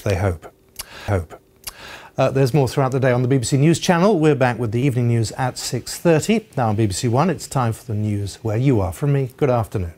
they hope. There's more throughout the day on the BBC News channel. We're back with the evening news at 6:30. Now on BBC One, it's time for the news where you are. From me, good afternoon.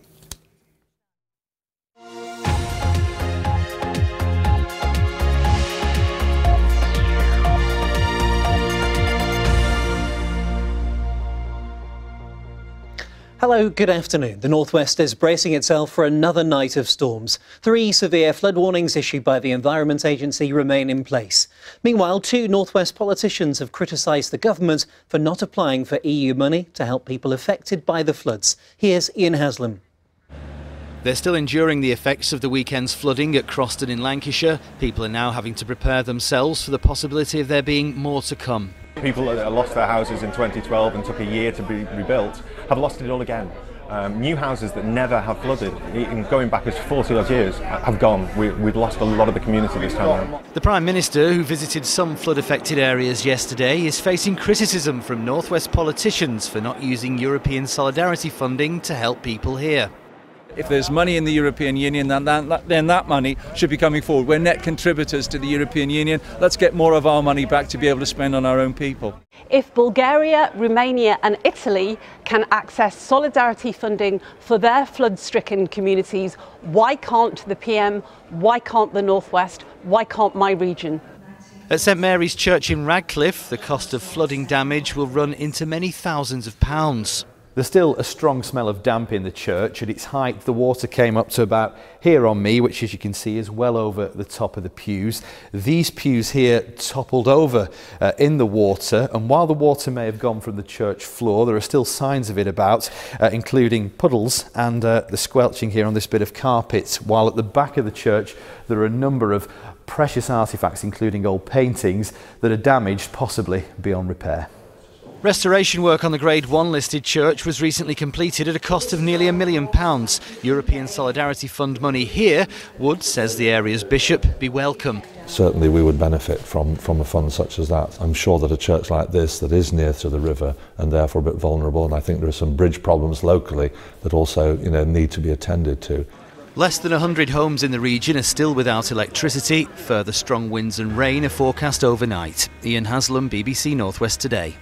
Hello, good afternoon. The North West is bracing itself for another night of storms. 3 severe flood warnings issued by the Environment Agency remain in place. Meanwhile, 2 North West politicians have criticised the government for not applying for EU money to help people affected by the floods. Here's Ian Haslam. They're still enduring the effects of the weekend's flooding at Croston in Lancashire. People are now having to prepare themselves for the possibility of there being more to come. People that lost their houses in 2012 and took a year to be rebuilt have lost it all again. New houses that never have flooded, even going back as 40 odd years, have gone. We've lost a lot of the community this time around. The Prime Minister, who visited some flood-affected areas yesterday, is facing criticism from North West politicians for not using European solidarity funding to help people here. If there's money in the European Union, then that money should be coming forward. We're net contributors to the European Union. Let's get more of our money back to be able to spend on our own people. If Bulgaria, Romania and Italy can access solidarity funding for their flood-stricken communities, why can't the PM, why can't the North West, why can't my region? At St Mary's Church in Radcliffe, the cost of flooding damage will run into many thousands of pounds. There's still a strong smell of damp in the church. At its height, the water came up to about here on me, which as you can see is well over the top of the pews. These pews here toppled over in the water, and while the water may have gone from the church floor, there are still signs of it about, including puddles and the squelching here on this bit of carpet, while at the back of the church there are a number of precious artefacts, including old paintings, that are damaged, possibly beyond repair. Restoration work on the Grade 1 listed church was recently completed at a cost of nearly £1 million. European Solidarity Fund money here would, says the area's bishop, be welcome. Certainly we would benefit from a fund such as that. I'm sure that a church like this that is near to the river and therefore a bit vulnerable, and I think there are some bridge problems locally that also need to be attended to. Less than 100 homes in the region are still without electricity. Further strong winds and rain are forecast overnight. Ian Haslam, BBC North West Today.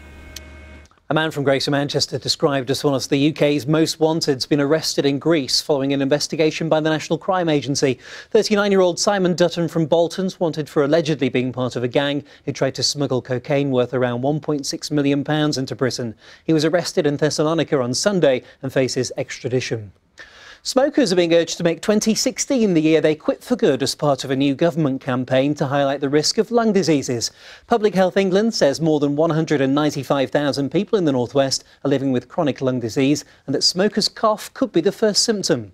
A man from Greater Manchester, described as one of the UK's most wanted, has been arrested in Greece following an investigation by the National Crime Agency. 39-year-old Simon Dutton from Bolton's wanted for allegedly being part of a gang who tried to smuggle cocaine worth around £1.6 million into Britain. He was arrested in Thessalonica on Sunday and faces extradition. Smokers are being urged to make 2016 the year they quit for good as part of a new government campaign to highlight the risk of lung diseases. Public Health England says more than 195,000 people in the North West are living with chronic lung disease and that smokers' cough could be the first symptom.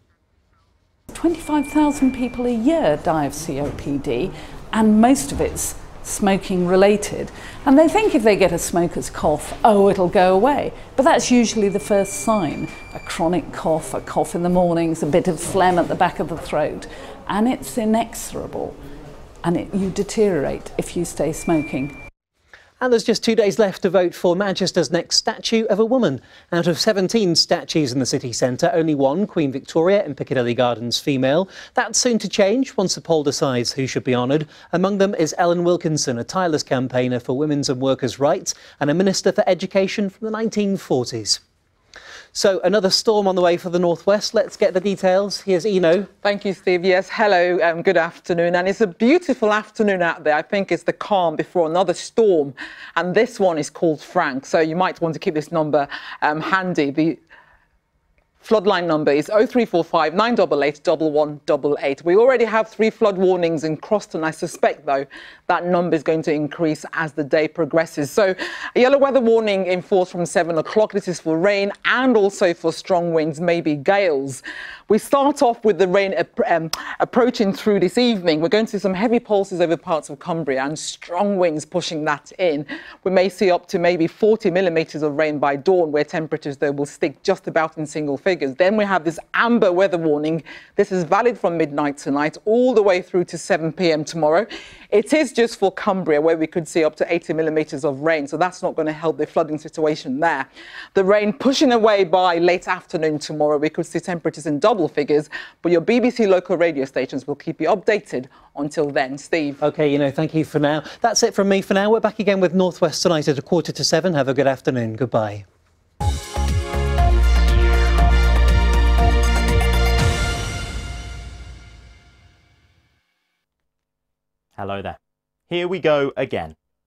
25,000 people a year die of COPD, and most of it's smoking related, and they think if they get a smoker's cough, oh, it'll go away, but that's usually the first sign. A chronic cough, a cough in the mornings, a bit of phlegm at the back of the throat, and it's inexorable, and you deteriorate if you stay smoking. And there's just 2 days left to vote for Manchester's next statue of a woman. Out of 17 statues in the city centre, only one, Queen Victoria in Piccadilly Gardens, female. That's soon to change once a poll decides who should be honoured. Among them is Ellen Wilkinson, a tireless campaigner for women's and workers' rights and a minister for education from the 1940s. So another storm on the way for the North West. Let's get the details. Here's Eno. Thank you, Steve. Yes, hello, good afternoon. And it's a beautiful afternoon out there. I think it's the calm before another storm. And this one is called Frank. So you might want to keep this number handy. The floodline number is 0345 988 1188. We already have 3 flood warnings in Croston. I suspect, though, that number is going to increase as the day progresses. So a yellow weather warning in force from 7 o'clock. This is for rain and also for strong winds, maybe gales. We start off with the rain approaching through this evening. We're going to see some heavy pulses over parts of Cumbria and strong winds pushing that in. We may see up to maybe 40 millimetres of rain by dawn, where temperatures, though, will stick just about in single figures. Then we have this amber weather warning. This is valid from midnight tonight all the way through to 7 p.m. tomorrow. It is just for Cumbria, where we could see up to 80 millimetres of rain, so that's not going to help the flooding situation there. The rain pushing away by late afternoon tomorrow. We could see temperatures in Dublin double figures, but your BBC local radio stations will keep you updated until then. Steve. OK, thank you for now. That's it from me for now. We're back again with North West tonight at 7:15. Have a good afternoon. Goodbye. Hello there. Here we go again.